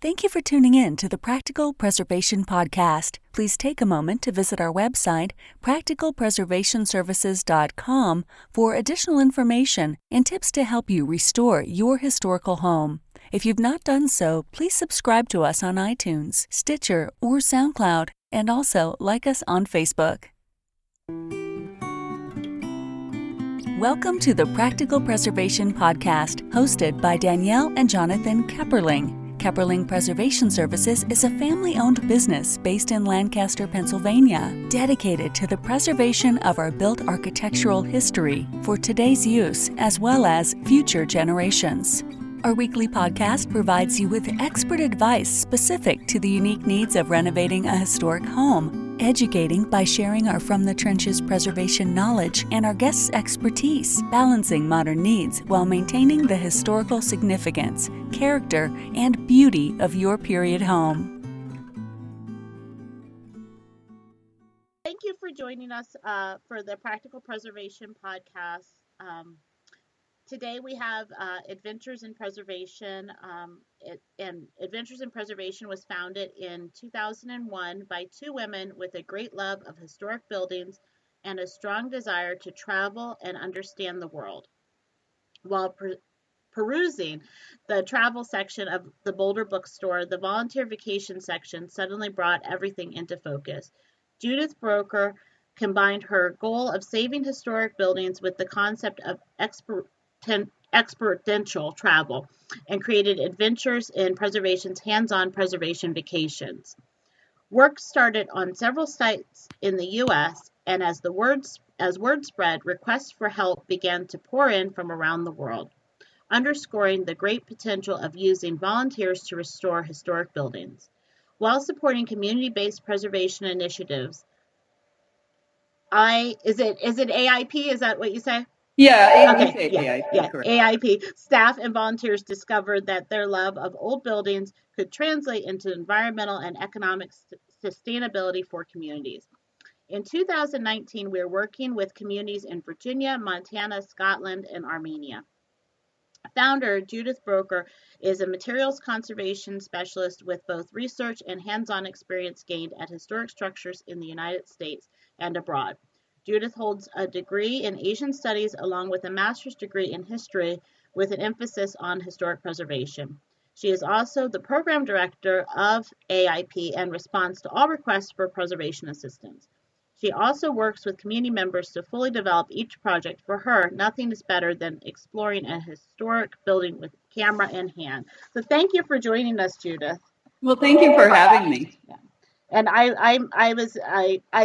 Thank you for tuning in to the Practical Preservation Podcast. Please take a moment to visit our website, practicalpreservationservices.com, for additional information and tips to help you restore your historical home. If you've not done so, please subscribe to us on iTunes, Stitcher, or SoundCloud, and also like us on Facebook. Welcome to the Practical Preservation Podcast, hosted by Danielle and Jonathan Kepperling. Kepperling Preservation Services is a family-owned business based in Lancaster, Pennsylvania, dedicated to the preservation of our built architectural history for today's use as well as future generations. Our weekly podcast provides you with expert advice specific to the unique needs of renovating a historic home, educating by sharing our From the Trenches preservation knowledge and our guests' expertise, balancing modern needs while maintaining the historical significance, character, and beauty of your period home. Thank you for joining us for the Practical Preservation Podcast. Today we have Adventures in Preservation, and Adventures in Preservation was founded in 2001 by two women with a great love of historic buildings and a strong desire to travel and understand the world. While perusing the travel section of the Boulder bookstore, the volunteer vacation section suddenly brought everything into focus. Judith Broeker combined her goal of saving historic buildings with the concept of experiential travel and created Adventures in Preservation's hands-on preservation vacations. Work started on several sites in the U.S., and as word spread, requests for help began to pour in from around the world, underscoring the great potential of using volunteers to restore historic buildings. While supporting community-based preservation initiatives, is it AIP? Is that what you say? Yeah, Okay, AIP, correct. AIP staff and volunteers discovered that their love of old buildings could translate into environmental and economic sustainability for communities. In 2019, we are working with communities in Virginia, Montana, Scotland, and Armenia. Founder Judith Broeker is a materials conservation specialist with both research and hands-on experience gained at historic structures in the United States and abroad. Judith holds a degree in Asian Studies along with a master's degree in history with an emphasis on historic preservation. She is also the program director of AIP and responds to all requests for preservation assistance. She also works with community members to fully develop each project. For her, nothing is better than exploring a historic building with camera in hand. So thank you for joining us, Judith. Well, thank you for having me. Yeah. And I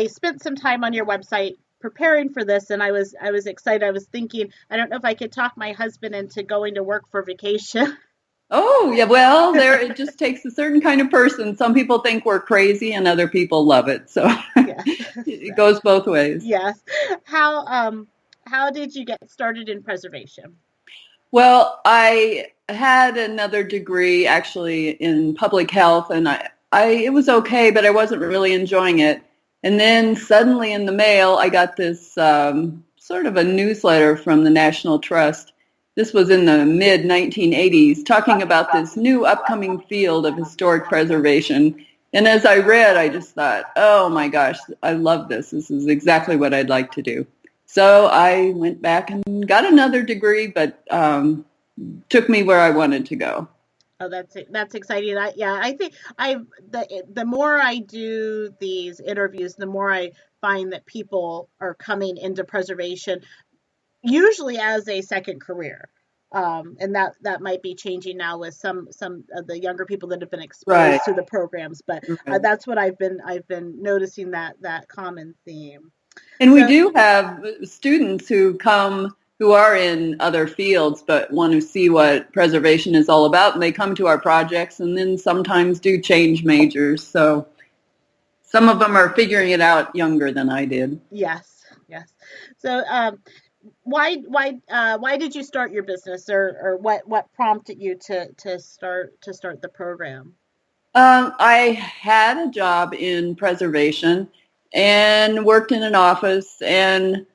spent some time on your website preparing for this, and I was excited. I was thinking, I don't know if I could talk my husband into going to work for vacation. Oh, yeah, well, it just takes a certain kind of person. Some people think we're crazy and other people love it. So yes. It goes both ways. Yes. How did you get started in preservation? Well, I had another degree actually in public health, and it was okay, but I wasn't really enjoying it. And then suddenly in the mail, I got this sort of a newsletter from the National Trust. This was in the mid-1980s, talking about this new upcoming field of historic preservation. And as I read, I just thought, oh my gosh, I love this. This is exactly what I'd like to do. So I went back and got another degree, but took me where I wanted to go. Oh, that's exciting. I think the more I do these interviews, the more I find that people are coming into preservation, usually as a second career. And that might be changing now with some of the younger people that have been exposed to the programs. But that's what I've been noticing, that common theme. And we do have students who come who are in other fields but want to see what preservation is all about, and they come to our projects and then sometimes do change majors. So some of them are figuring it out younger than I did. Yes. So why did you start your business, or what prompted you to start the program? I had a job in preservation and worked in an office, and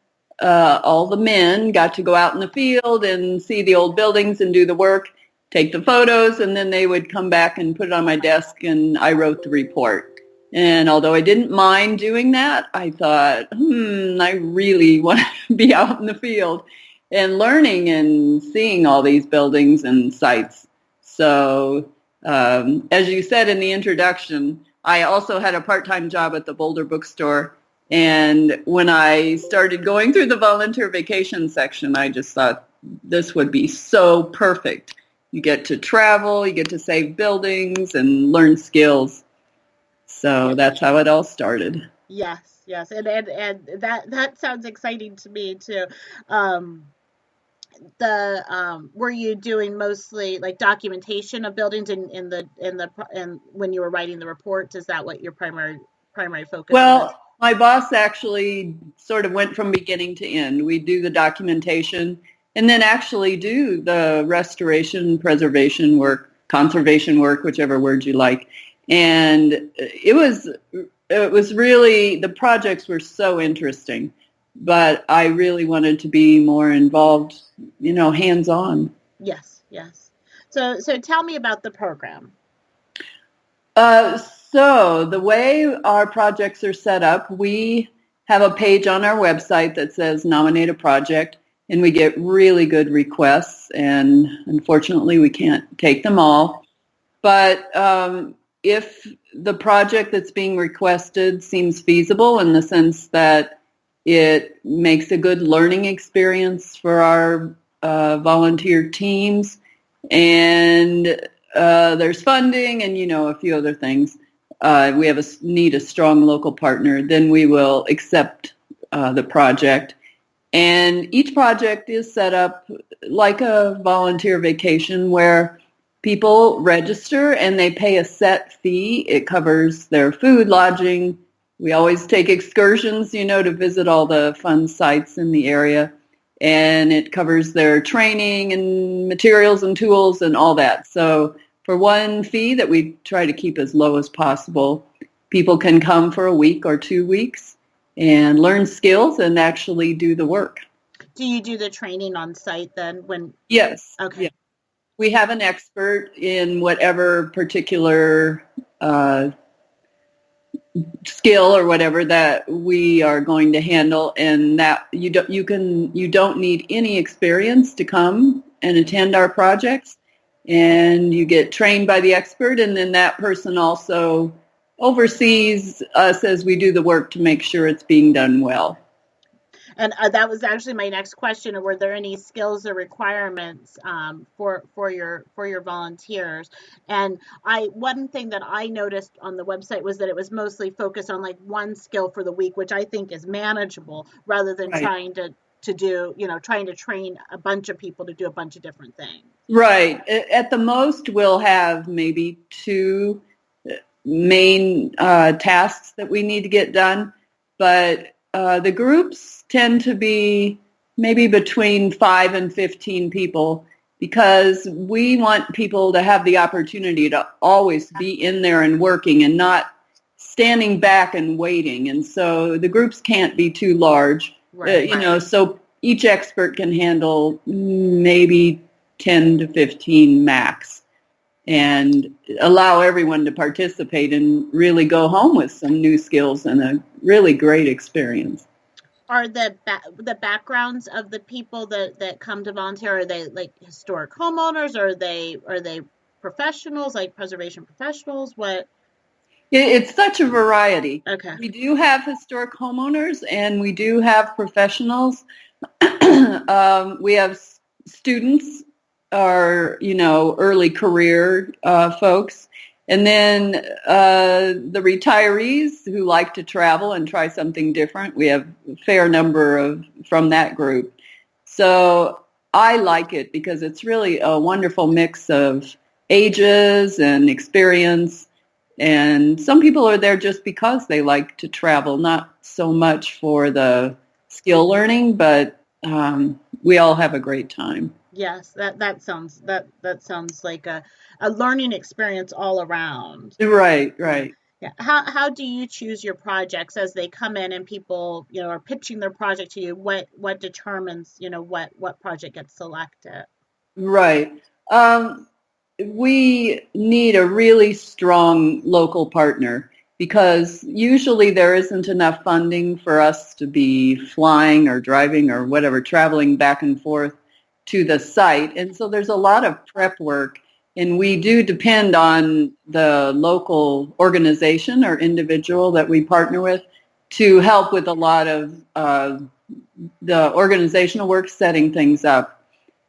all the men got to go out in the field and see the old buildings and do the work. take the photos, and then they would come back and put it on my desk, and I wrote the report. And although I didn't mind doing that, I thought, I really want to be out in the field and learning and seeing all these buildings and sites. So as you said in the introduction, I also had a part-time job at the Boulder bookstore. And when I started going through the volunteer vacation section, I just thought this would be so perfect. You get to travel, you get to save buildings and learn skills. So that's how it all started. Yes, and that sounds exciting to me too. Were you doing mostly like documentation of buildings and when you were writing the reports? Is that what your primary focus was? Well, my boss actually sort of went from beginning to end. We do the documentation and then actually do the restoration, preservation work, conservation work, whichever word you like. And it was really, the projects were so interesting, but I really wanted to be more involved, hands-on. Yes. So tell me about the program. So the way our projects are set up, we have a page on our website that says nominate a project, and we get really good requests, and unfortunately we can't take them all. But if the project that's being requested seems feasible in the sense that it makes a good learning experience for our volunteer teams, and there's funding and, a few other things, we need a strong local partner, then we will accept the project. And each project is set up like a volunteer vacation where people register and they pay a set fee. It covers their food, lodging. We always take excursions, to visit all the fun sites in the area. And it covers their training and materials and tools and all that. So for one fee that we try to keep as low as possible, people can come for a week or 2 weeks and learn skills and actually do the work. Do you do the training on site then? Yes. Okay. Yeah. We have an expert in whatever particular skill or whatever that we are going to handle, and that you don't need any experience to come and attend our projects, and you get trained by the expert, and then that person also oversees us as we do the work to make sure it's being done well. And that was actually my next question. Were there any skills or requirements for your volunteers? And one thing that I noticed on the website was that it was mostly focused on like one skill for the week, which I think is manageable, rather than trying to train a bunch of people to do a bunch of different things. Right. At the most, we'll have maybe 2 main tasks that we need to get done, but the groups tend to be maybe between 5 and 15 people, because we want people to have the opportunity to always be in there and working and not standing back and waiting. And so the groups can't be too large, so each expert can handle maybe 10 to 15 max, and allow everyone to participate and really go home with some new skills and a really great experience. Are the backgrounds of the people that come to volunteer, are they like historic homeowners, or are they professionals, like preservation professionals? What? It's such a variety. Okay. We do have historic homeowners and we do have professionals. We have students, or early career folks. And then the retirees who like to travel and try something different. We have a fair number from that group. So I like it because it's really a wonderful mix of ages and experience. And some people are there just because they like to travel, not so much for the skill learning, but we all have a great time. Yes, that sounds like a learning experience all around. Right. Yeah. How do you choose your projects as they come in and people, are pitching their project to you? What determines, what project gets selected? Right. we need a really strong local partner because usually there isn't enough funding for us to be flying or driving or whatever, traveling back and forth to the site. And so there's a lot of prep work, and we do depend on the local organization or individual that we partner with to help with a lot of the organizational work, setting things up.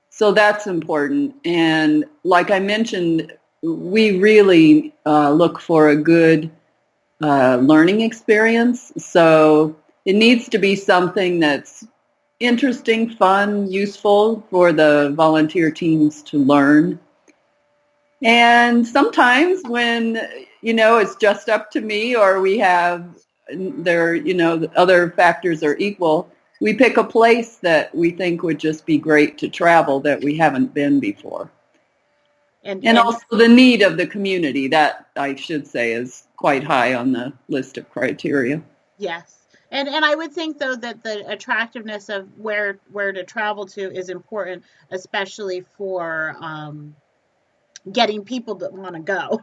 So that's important. And like I mentioned, we really look for a good learning experience. So it needs to be something that's interesting, fun, useful for the volunteer teams to learn. And sometimes when, it's just up to me or we have the other factors are equal, we pick a place that we think would just be great to travel that we haven't been before. And also the need of the community, that I should say is quite high on the list of criteria. Yes. And I would think, though, that the attractiveness of where to travel to is important, especially for getting people that want to go.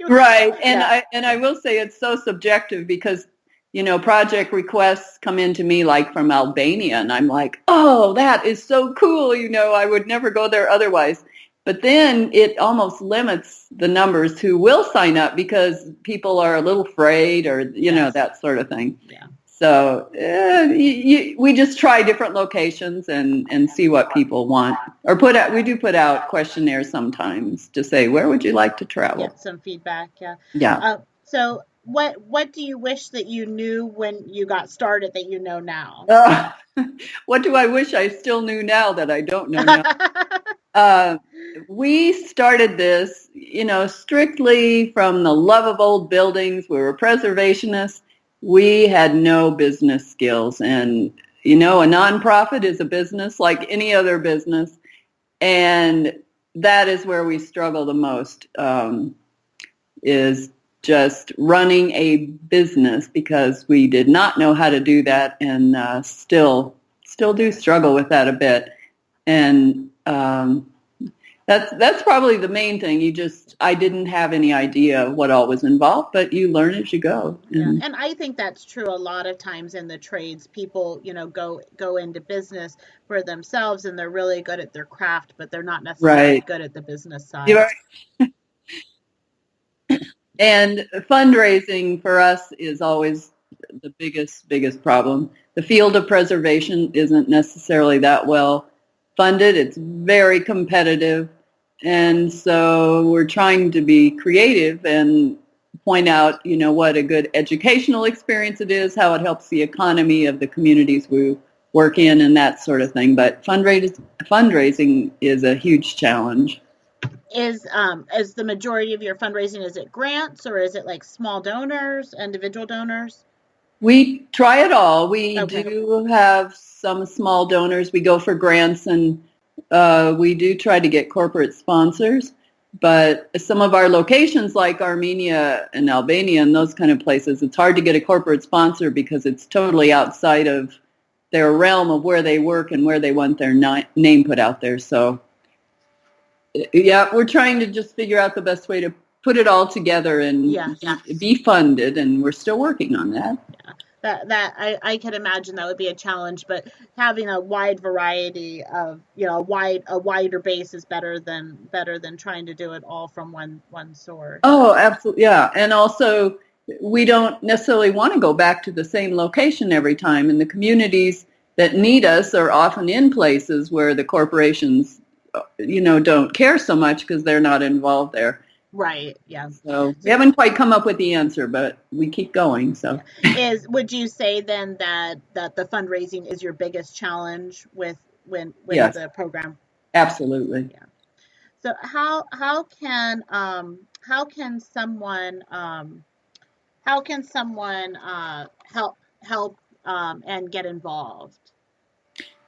Right. And I will say it's so subjective because project requests come into me like from Albania, and I'm like, oh, that is so cool. I would never go there otherwise. But then it almost limits the numbers who will sign up because people are a little afraid or, Yes. that sort of thing. Yeah. So we just try different locations and see what people want. Or we do put out questionnaires sometimes to say, where would you like to travel? Get some feedback. Yeah. Yeah. So what do you wish that you knew when you got started that you know now? What do I wish I still knew now that I don't know now? We started this, strictly from the love of old buildings. We were preservationists. We had no business skills. And, a nonprofit is a business like any other business. And that is where we struggle the most, is just running a business because we did not know how to do that and still do struggle with that a bit. And that's probably the main thing. I didn't have any idea what all was involved, but you learn as you go. And I think that's true a lot of times in the trades. People, go into business for themselves and they're really good at their craft, but they're not necessarily good at the business side. You're right. And fundraising for us is always the biggest problem. The field of preservation isn't necessarily that well funded. It's very competitive. And so we're trying to be creative and point out, what a good educational experience it is, how it helps the economy of the communities we work in and that sort of thing. But fundraising is a huge challenge. Is the majority of your fundraising, is it grants or is it like small donors, individual donors? We try it all. We do have some small donors. We go for grants and we do try to get corporate sponsors. But some of our locations like Armenia and Albania and those kind of places, it's hard to get a corporate sponsor because it's totally outside of their realm of where they work and where they want their name put out there. So yeah, we're trying to just figure out the best way to put it all together and be funded, and we're still working on that. Yeah. I can imagine that would be a challenge, but having a wide variety of, a wider base is better than trying to do it all from one source. Oh, absolutely, yeah. And also, we don't necessarily want to go back to the same location every time, and the communities that need us are often in places where the corporations don't care so much because they're not involved there. Right. Yeah. So we haven't quite come up with the answer, but we keep going. So would you say then that the fundraising is your biggest challenge with Yes. the program? Absolutely. Yeah. So how can someone help and get involved?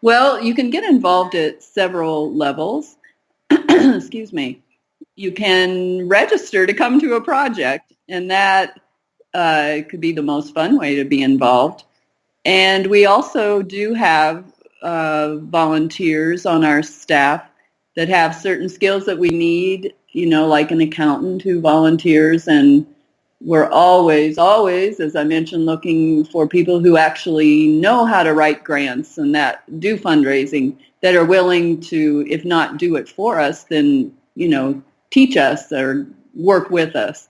Well, you can get involved at several levels. Excuse me. You can register to come to a project, and that could be the most fun way to be involved. And we also do have volunteers on our staff that have certain skills that we need like an accountant who volunteers, and we're always, as I mentioned, looking for people who actually know how to write grants and that do fundraising, that are willing to, if not do it for us, then, teach us or work with us.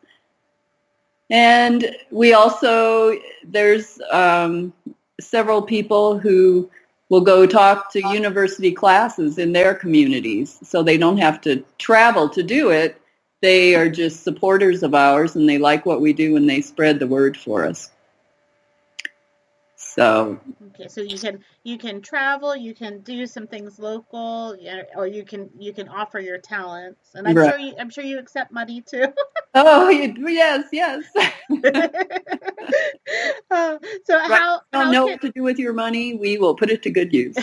And we also, there's several people who will go talk to university classes in their communities, so they don't have to travel to do it. They are just supporters of ours, and they like what we do, and they spread the word for us. So. Okay, so you can travel, you can do some things local, or you can offer your talents, and I'm sure you accept money too. Oh yes. So how know what to do with your money? We will put it to good use.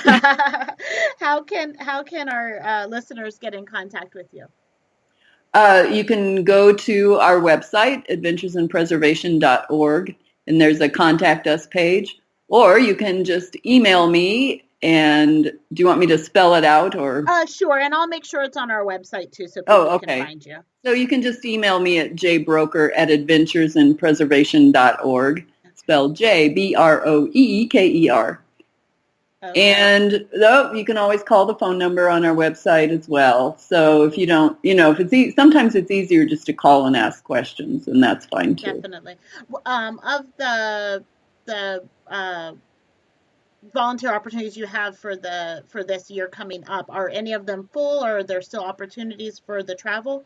How can our listeners get in contact with you? You can go to our website, adventuresinpreservation.org, and there's a contact us page. Or you can just email me, and do you want me to spell it out? Or sure, and I'll make sure it's on our website too, so people can find you. So you can just email me at jbroeker@adventuresinpreservation.org, spelled JBROEKER. Okay. And you can always call the phone number on our website as well. So if you don't, if sometimes it's easier just to call and ask questions, and that's fine too. Definitely. Of the volunteer opportunities you have for this year coming up, are any of them full, or are there still opportunities for the travel?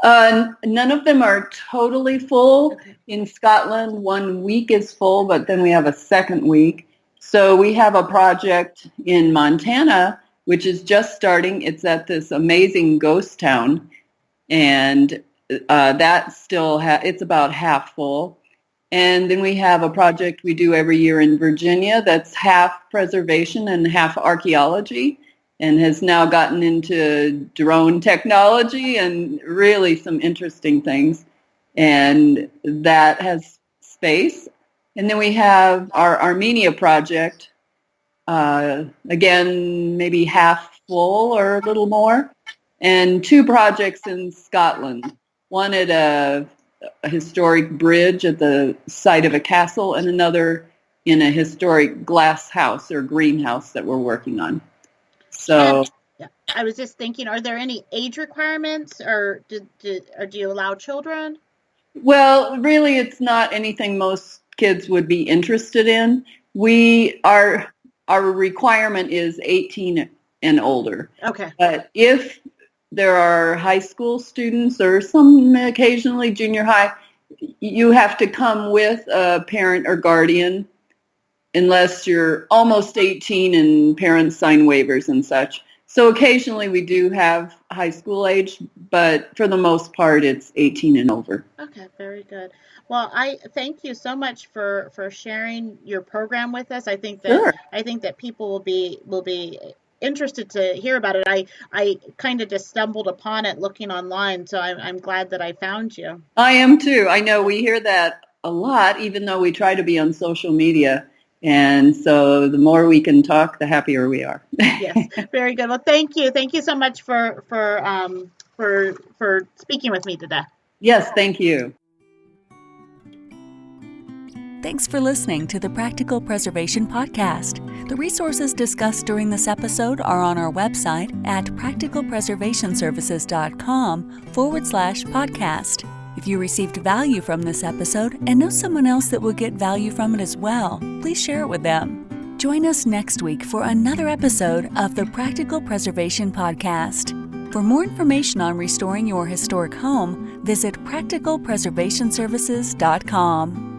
None of them are totally full. Okay. In Scotland, 1 week is full, but then we have a second week. So we have a project in Montana, which is just starting. It's at this amazing ghost town, and that still it's about half full. And then we have a project we do every year in Virginia that's half preservation and half archaeology, and has now gotten into drone technology and really some interesting things. And that has space. And then we have our Armenia project, again, maybe half full or a little more, and 2 projects in Scotland, one at a historic bridge at the site of a castle, and another in a historic glass house or greenhouse that we're working on. So I was just thinking, are there any age requirements, or do you allow children? Well, really, it's not anything most kids would be interested in. Our requirement is 18 and older. Okay. But if there are high school students or some occasionally junior high, you have to come with a parent or guardian unless you're almost 18 and parents sign waivers and such. So occasionally we do have high school age, but for the most part it's 18 and over. Okay, very good. Well, I thank you so much for sharing your program with us. I think that Sure. People will be interested to hear about it. I kind of just stumbled upon it looking online, so I'm glad that I found you. I am too. I know we hear that a lot, even though we try to be on social media. And so the more we can talk, the happier we are. Yes, very good. Well, thank you. Thank you so much for speaking with me today. Yes, thank you. Thanks for listening to the Practical Preservation Podcast. The resources discussed during this episode are on our website at practicalpreservationservices.com/podcast. If you received value from this episode and know someone else that will get value from it as well, please share it with them. Join us next week for another episode of the Practical Preservation Podcast. For more information on restoring your historic home, visit practicalpreservationservices.com.